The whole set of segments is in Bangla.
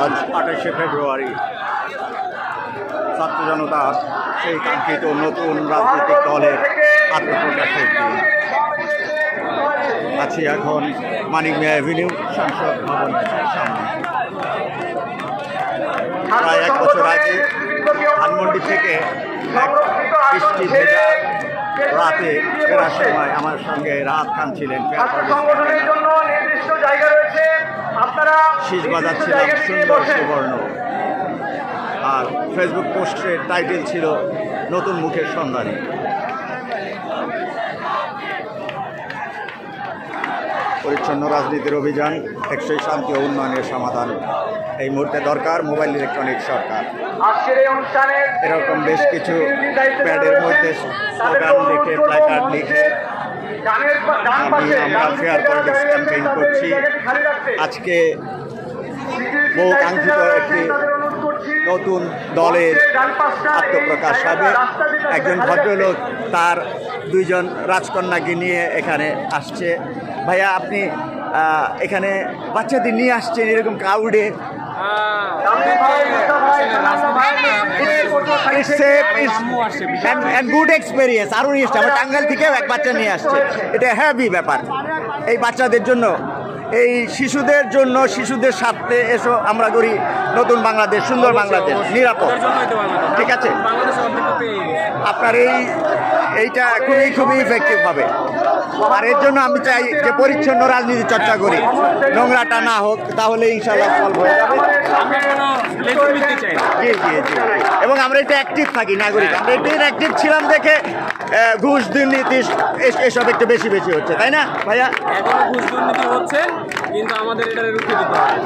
আজ 28শে ফেব্রুয়ারি ছাত্র জনতার সেই কাঙ্ক্ষিত নতুন রাজনৈতিক দলের আত্মপ্রকাশের দিন। আছি এখন মানিক মিয়া এভিনিউ সংসদ ভবনের সামনে। প্রায় 1 বছর আগে ধানমন্ডি থেকে এক বৃষ্টি ভেজা রাতে ফেরার সময় আমার সঙ্গে রাহাত খান ছিলেন। শীষ বাজাচ্ছিলাম সুন্দর সুবর্ণ, আর ফেসবুক পোস্টের টাইটেল ছিল নতুন মুখের সন্ধানে। পরিচ্ছন্ন রাজনীতির অভিযান, টেকসই শান্তি ও উন্নয়নের সমাধান এই মুহূর্তে দরকার মোবাইল ইলেকট্রনিক সরকার। এরকম বেশ কিছু প্যাডের মধ্যে স্লোগান লিখে, প্ল্যাকার্ড লিখে আমরা ফেয়ার পলিটিক্স ক্যাম্পেইন করছি। আজকে বহু কাঙ্ক্ষিত একটি নতুন দলের আত্মপ্রকাশ হবে। একজন ভদ্রলোক তার 2 জন রাজকন্যাকে নিয়ে এখানে আসছে। ভাইয়া, আপনি এখানে বাচ্চাদের নিয়ে আসছেন এরকম ক্রাউডে? Good experience. আরও নিয়ে আসছে, আমার টাঙ্গাইল থেকেও এক বাচ্চা নিয়ে আসছে। এটা হ্যাপি ব্যাপার এই বাচ্চাদের জন্য, এই শিশুদের জন্য, শিশুদের স্বার্থে এসো আমরা করি নতুন বাংলাদেশ, সুন্দর বাংলাদেশ, নিরাপদ। ঠিক আছে, আপনার এইটা খুবই ইফেক্টিভ হবে। আর এর জন্য আমি চাই যে পরিচ্ছন্ন রাজনীতি চর্চা করি, নোংরাটা না হোক, তাহলে ইনশাল্লাহ সলভ হয়ে যাবে। জি জি জি, এবং আমরা এটা অ্যাক্টিভ থাকি নাগরিক। আমরা এটা অ্যাক্টিভ ছিলাম দেখে ঘুষ দুর্নীতি এসব একটু বেশি হচ্ছে, তাই না ভাইয়া? এখনো ঘুষ দুর্নীতি হচ্ছে, কিন্তু আমাদের এটা রুখে দিতে হবে।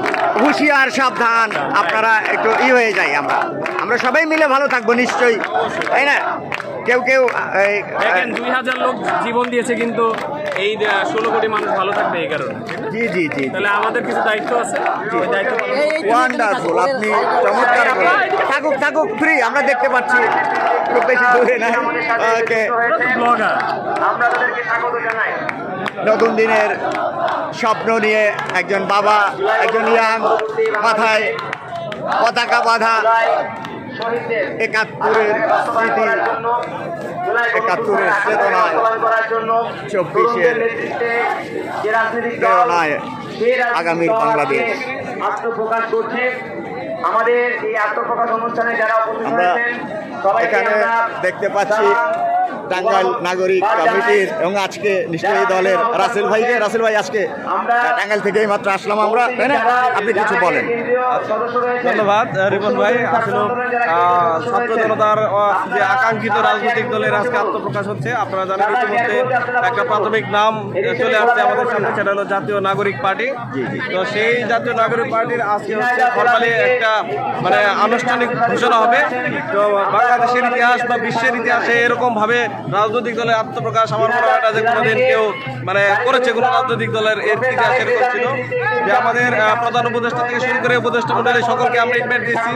হুঁশিয়ার, সাবধান, আপনারা একটু হয়ে যাই। আমরা সবাই মিলে ভালো থাকবো নিশ্চয়ই, তাই না? কেউ দেখেন 2000 লোক জীবন দিয়েছে, কিন্তু এই 16 কোটি মানুষ ভালো থাকবে এই কারণে। জি জি জি, তাহলে আমাদের কিছু দায়িত্ব আছে, ওই দায়িত্ব ওয়ান্ডারফুল। আপনি চমৎকার থাকুক ফ্রি, আমরা দেখতে পাচ্ছি খুব বেশি দূরে না। ওকে, ব্লগার আমরা তাদেরকে স্বাগত জানাই। নতুন দিনের স্বপ্ন নিয়ে একজন বাবা, একজন ইয়াং, মাথায় পতাকা বাঁধা, 71-এর স্মৃতি, 71-এর চেতনায়, 24-এর প্রেরণায় আগামীর বাংলাদেশ আত্মপ্রকাশ করছে। আমাদের এই আত্মপ্রকাশ অনুষ্ঠানে যারা উপস্থিত হয়েছেন এখানে দেখতে পাচ্ছি টাঙ্গাইল নাগরিক কমিটির, এবং আজকে নিশ্চয়ই দলের রাসেল ভাই আজকে টাঙ্গাইল থেকেই মাত্র আসলাম আমরা, তাই না? আপনি কিছু বলেন। ধন্যবাদ রিপন ভাই। আসলে ছাত্র জনতার যে আকাঙ্ক্ষিত রাজনৈতিক দলের আজকে আত্মপ্রকাশ হচ্ছে। আপনারা জানেন ইতিমধ্যে একটা প্রাথমিক নাম চলে আসছে আমাদের সামনে, সেটা হলো জাতীয় নাগরিক পার্টি। তো সেই জাতীয় নাগরিক পার্টির আজকে হচ্ছে ফরমালি একটা আনুষ্ঠানিক ঘোষণা হবে। তো বাংলাদেশের ইতিহাস বা বিশ্বের ইতিহাসে এরকম ভাবে রাজনৈতিক দলের আত্মপ্রকাশ আমার মনে হয় না যে কোনোদিন কেউ করেছে কোনো রাজনৈতিক দলের ইতিহাস এরকম ছিল। যে আমাদের প্রধান উপদেষ্টা থেকে শুরু করে উপদেষ্টা মন্ডলী সকলকে আমরা ইনভাইট দিচ্ছি।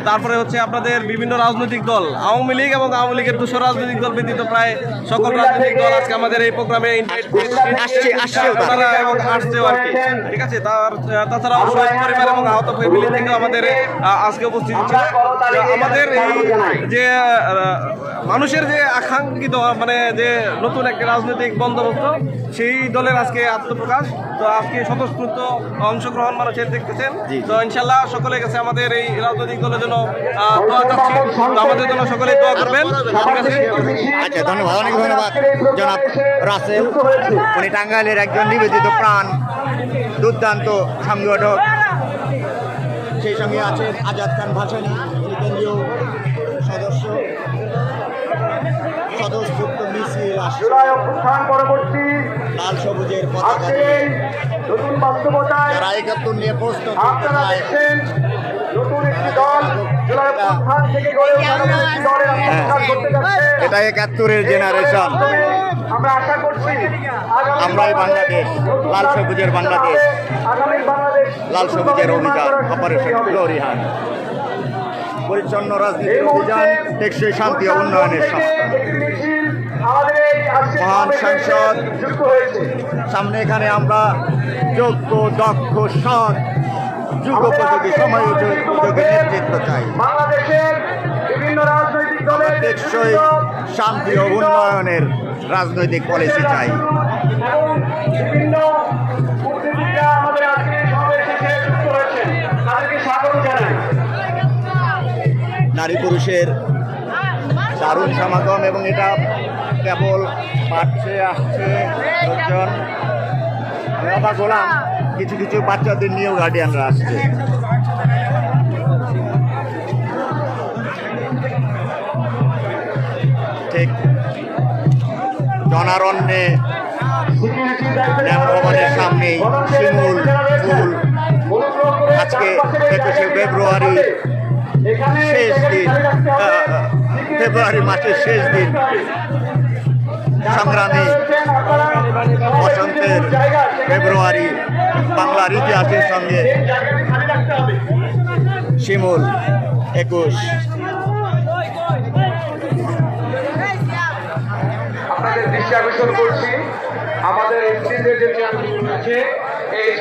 তারপরে হচ্ছে আপনাদের বিভিন্ন রাজনৈতিক দল, আওয়ামী লীগ এবং আওয়ামী লীগের 200 রাজনৈতিক দল ব্যতীত প্রায় সকল রাজনৈতিক দল আজকে আমাদের এই প্রোগ্রামে ইনভাইট এবং আসছেও আর কি। ঠিক আছে, তাছাড়াও শহীদ পরিবার এবং আহত ফ্যামিলি থেকে আমাদের আজকে উপস্থিত ছিল। আমাদের এই যে মানুষের যে আকাঙ্ক্ষিত যে নতুন একটা রাজনৈতিক বন্দোবস্ত, সেই দলের আজকে আত্মপ্রকাশ। তো আজকে স্বতঃস্ফূর্ত অংশগ্রহণ মানুষের দেখতেছেন। তো ইনশাল্লাহ সকলের কাছে আমাদের এই রাজনৈতিক দলের জন্য দোয়া চাচ্ছি। তো আমাদের জন্য সকলেই দোয়া করবেন। ঠিক আছে, আচ্ছা, ধন্যবাদ, অনেক ধন্যবাদ জনাব রাসেল। উনি টাঙ্গাইলের একজন নিবেদিত প্রাণ, দুর্দান্ত সংগঠক। সেই সঙ্গে আছেন আজাদ খান ভাসানী, কেন্দ্রীয় সদস্য। স্বতঃস্ফূর্ত মিছিল জুলাই অভ্যুত্থান পরবর্তী লাল সবুজের পতাকা নিয়ে নতুন বাস্তবতায় যারা 71 নিয়ে প্রশ্ন আপনারা দেখছেন নতুন একটি দল জুলাই অভ্যুত্থান থেকে গড়ে ওঠা নতুন একটি দলের আত্মপ্রকাশ করতে যাচ্ছে। এটা 71-এর জেনারেশন। আমরা আশা করছি আমরাই বাংলাদেশ, লাল সবুজের বাংলাদেশ, আগামী বাংলাদেশ লাল সবুজের অভিযান, অপারেশন গ্লোরি হান্ট। পরিচ্ছন্ন রাজনীতির অভিযান, টেকসই শান্তি ও উন্নয়নের সংস্থা। মহান সংসদ সামনে, এখানে আমরা যোগ্য, দক্ষ, সৎ যুগোপযোগী সময় উপযোগী নেতৃত্ব চাই। বাংলাদেশের বিভিন্ন রাজনৈতিক দলের টেকসই শান্তি ও উন্নয়নের রাজনৈতিক পলিসি চাই। এবং বিভিন্ন কূটনীতিকরা আমাদের আজকের সমাবেশে যুক্ত হয়েছেন, তাদেরকে স্বাগত জানাই। নারী পুরুষের দারুণ সমাগম এবং এটা কেবল বাড়ছে আসছে লোকজন। আমি অবাক হলাম, কিছু কিছু বাচ্চাদের নিয়েও গার্ডিয়ানরা আসছে। ঠিক জনারণ্যে ভবনের সামনেই শিমুল ফুল। আজকে 21শে ফেব্রুয়ারি শেষ দিন, ফেব্রুয়ারি মাসের শেষ দিন, সংগ্রামী বসন্তের ফেব্রুয়ারি বাংলার ইতিহাসের সঙ্গে শিমুল 21। আপনাদের দৃষ্টি আকর্ষণ করছি আমাদের এমসিদের যে চেয়ারগুলো রয়েছে, এই